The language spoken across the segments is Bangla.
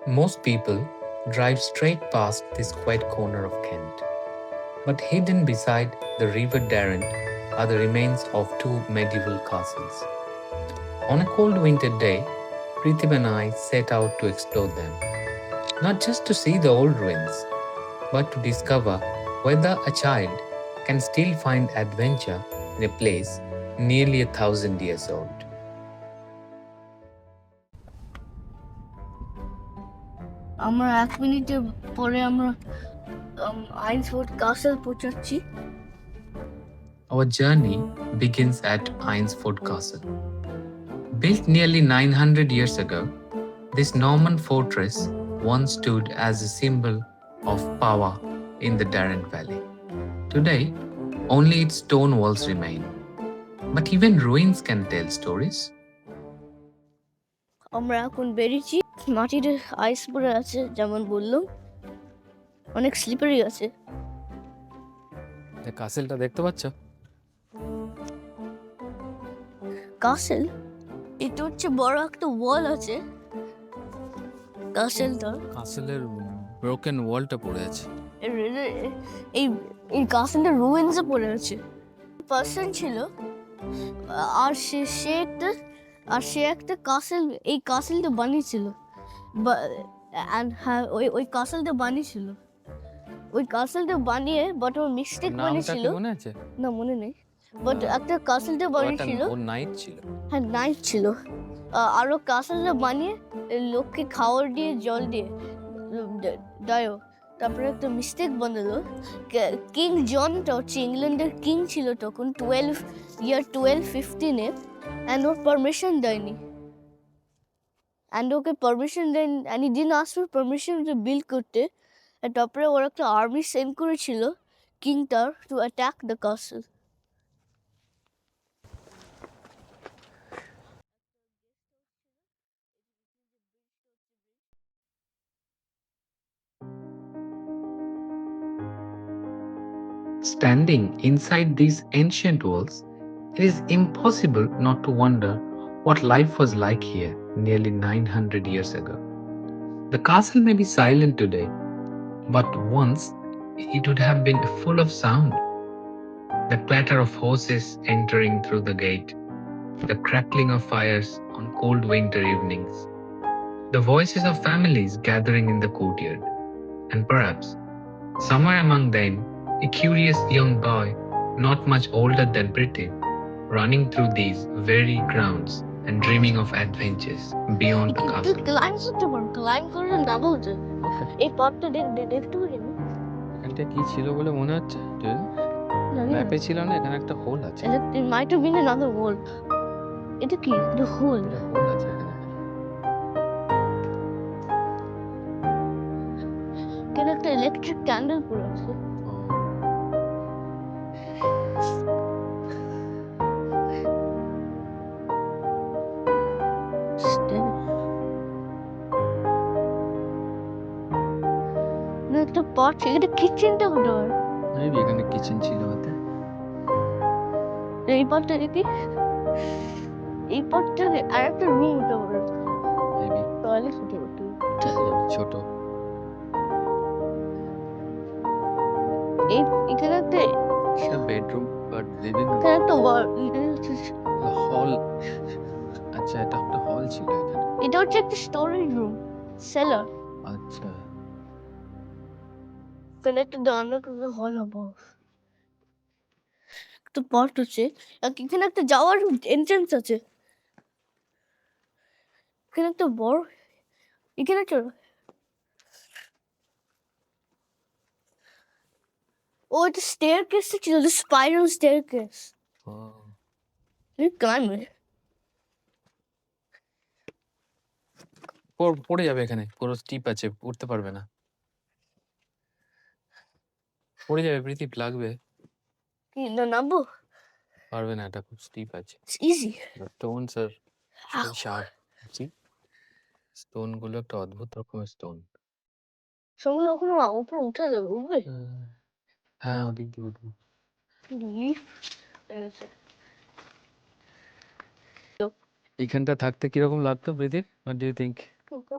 Most people drive straight past this quiet corner of Kent, but hidden beside the River Darent are the remains of two medieval castles. On a cold winter day, Prithim and I set out to explore them, not just to see the old ruins, but to discover whether a child can still find adventure in a place nearly 1,000 years old. আমরা 1 মিনিটের পরে আমরা আইন্সফোর্ড কাসেল পৌঁছাচ্ছি। Our journey begins at Eynsford Castle. Built nearly 900 years ago, this Norman fortress once stood as a symbol of power in the Darren Valley. Today, only its stone walls remain. But even ruins can tell stories. আমরা এখন বেরিয়েছি, মাটির আইস পড়ে আছে, যেমন বললাম অনেক স্লিপারি আছে। কাসেলটা দেখতে পাচ্ছ? কাসেল, এটা হচ্ছে বড় একটা ওয়াল আছে কাসেলটা। কাসেলের ব্রোকেন ওয়ালটা পড়ে আছে। এই এই কাসেলটা রুইন্সে পড়ে আছে। পার্সন ছিল আর সে একটা কাসেল, এই কাসেলটা বানিয়েছিল। ওই কাসেলটা বানিয়েছিল, ওই কাসেলটা বানিয়ে বাট ওর মিস্টেক বানিয়েছিল। মনে আছে? না, মনে নেই, বাট একটা কাসেলটা বানিয়েছিল। ও নাইট ছিল। হ্যাঁ, নাইট ছিল। আরো কাসেলটা বানিয়ে লোককে খাওয়ার দিয়ে, জল দিয়ে দাও। তারপরে একটা মিস্টেক বানালো। কিং জনটা হচ্ছে ইংল্যান্ডের কিং ছিল তখন, 1215-এ, অ্যান্ড ওর পারমিশন দেয়নি। অ্যান্ড ওকে পারমিশন দেন, and he didn't ask for permission to build করতে। তারপরে ওরা একটা আর্মি সেন্ড করেছিল কিংটার to attack the castle. Standing inside these ancient walls, it is impossible not to wonder what life was like here nearly 900 years ago. The castle may be silent today, but once it would have been full of sound. The clatter of horses entering through the gate, the crackling of fires on cold winter evenings, the voices of families gathering in the courtyard, and perhaps, somewhere among them, a curious young boy, not much older than Pretty, running through these very grounds and dreaming of adventures beyond the castle. Claim করতে পারো, ক্লাইম করে নামাও যে। এই পথটা দেখতে পারি না। এখানটা কি ছিল বলে মনে হচ্ছে? ম্যাপে ছিল না, এখানে একটা হোল আছে। It might have been another wall. এটা কি? The hole. হোল আছে এখানে। এখানে একটা ইলেকট্রিক ক্যান্ডেল পড়ে আছে। একটা পথ, এটা কিচেনটা হতে পারে। মেবি এখানে কিচেন ছিল হয়তো। এই পথটা দেখি, এই পথটা আর একটা রুম হতে পারে। মেবি টয়লেট হতে পারে। ছোট। এখানে একটা বেডরুম বাট লিভিং এখানে একটা হল। আচ্ছা, এটা একটা হল ছিল এখানে। এটা হচ্ছে একটা স্টোরেজ রুম, সেলার। আচ্ছা, এখানে একটা জানলা করে হল হবো। একটা পথ আছে, এখানে একটা যাওয়ার এন্ট্রান্স আছে। এখানে একটা বড়, এখানে একটা, ও একটা স্টেয়ারকেস ছিল, স্পাইরাল স্টেয়ারকেস। ক্লাইম্ব পড়ে যাবে এখানে, পুরো স্টিপ আছে, উঠতে পারবে না। পড়ে যাবে, প্রীতি লাগবে। কি না, নামবো? পারবে না, এটা খুব স্টিপ আছে। It's easy. স্টোনস আর শার্প। স্টোন গুলো একটা অদ্ভুত রকমের স্টোন। সঙ্গে ওখানে উপরে উঠা যাবে, উঠবে? হ্যাঁ, ওদিক দিয়ে উঠবো। এখানটা থাকতে কিরকম লাগতো প্রীতির? What do you think?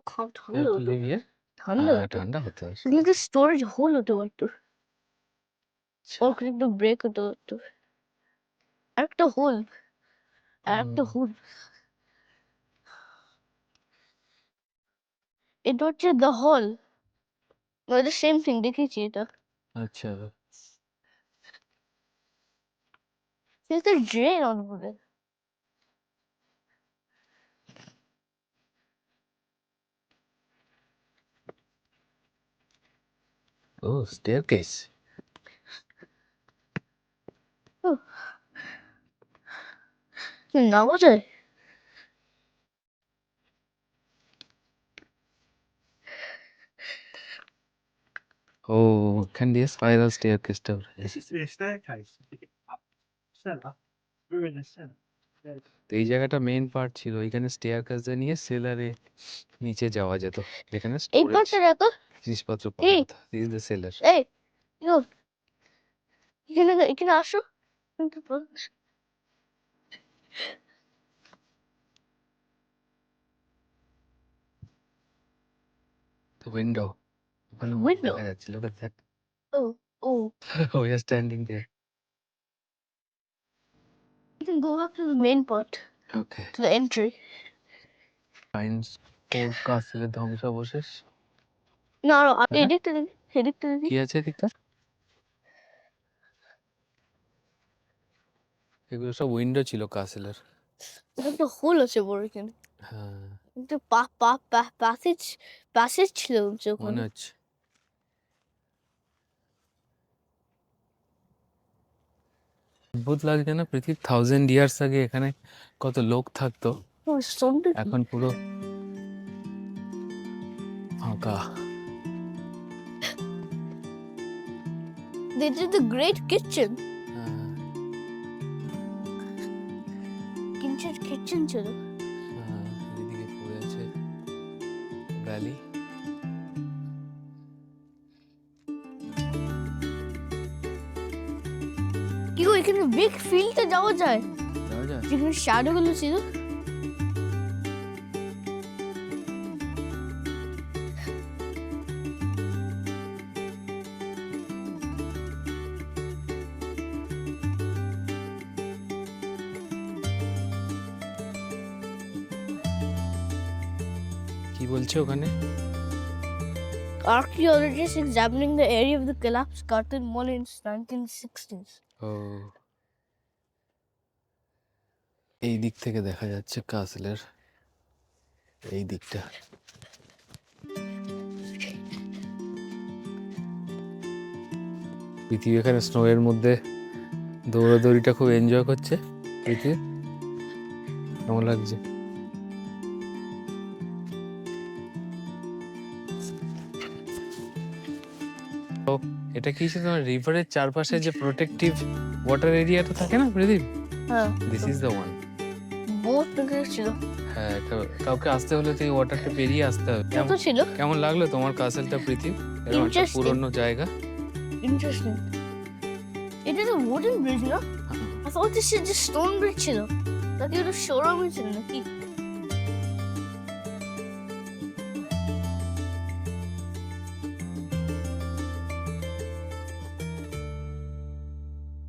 ঠান্ডা হতো লিভ হিয়ার ঠান্ডা হতো ঠান্ডা হতে হবে কিন্তু স্টোরেজ হোল হতে পারতো আচ্ছা। ওখানে একটু ব্রেক হতে পারতো আরেকটা হোল আরেকটা হোল এটা হচ্ছে দ্য হল এটা সেম থিং দেখেছি এটা আচ্ছা কিন্তু ড্রেন অন করে ও স্টেয়ারকেস নামা যায় ও এখান দিয়ে spiral স্টেয়ারকেসটা This is the staircase. Cellar. We're in the cellar. তো এই জায়গাটা মেইন পার্ট ছিল এখানে স্টেয়ারকেস দিয়ে নিয়ে সেলারে নিচে যাওয়া যেত যেখানে এই স্টোরেজ পাশে রাখো জিনিসপত্র পাওয়া এই। যেত দিস ইজ দ্য সেলার এই ইয়ো, এখানে এখানে আসো দ্য উইন্ডো Window? দেখা যাচ্ছে look at that Oh, oh, we are standing there you can go up to the main part, okay to the entry. Science fort কাসেলের ধ্বংসাবশেষ না হ্যাঁ? এদিকটা দেখি এদিকটা দেখি কি আছে এদিকটা এগুলো সব উইন্ডো ছিল কাসেলের একটা হোল আছে বড় এখানে হ্যাঁ একটা প্যাসেজ ছিল হচ্ছে মনে ওখানে হচ্ছে অদ্ভুত লাগছে না পৃথিবী 1000 ইয়ার্স আগে এখানে কত লোক থাকতো সন্ধ্যে এখন পুরো ফাঁকা This is the great kitchen. হ্যাঁ, কিচেন ছিল হ্যাঁ, এদিকে পড়ে আছে ভ্যালি কি গো এখানে বিগ ফিল্ডে যাওয়া যায় যাওয়া যায় যেখানে শ্যাডো গুলো ছিল কি বলছে ওখানে Archaeologists examining the area of the collapsed Carthan Mall in 1960s. ও এই দিক থেকে দেখা যাচ্ছে কাসেলের এই দিকটা পৃথিবী এখানে স্নো এর মধ্যে দৌড়াদৌড়িটা খুব এনজয় করছে পৃথিবী কেমন লাগছে তো এটা কি ছিল তোমার রিভারের চারপাশে যে প্রোটেক্টিভ ওয়াটার এরিয়াটা থাকে না পৃথিবী হ্যাঁ this is the one boat ছিল হ্যাঁ কাউকে আসতে হলে তো এই ওয়াটারটা পেরিয়ে আসতে হবে কত ছিল কেমন লাগলো তোমার কাসেলটা পৃথিবী এরকম একটা Interesting. পুরনো জায়গা ইন্টারেস্টিং এটা তো উডেন ব্রিজ না I thought this is just stone bridge ছিল তাকে ওটা শোরুম ছিল নাকি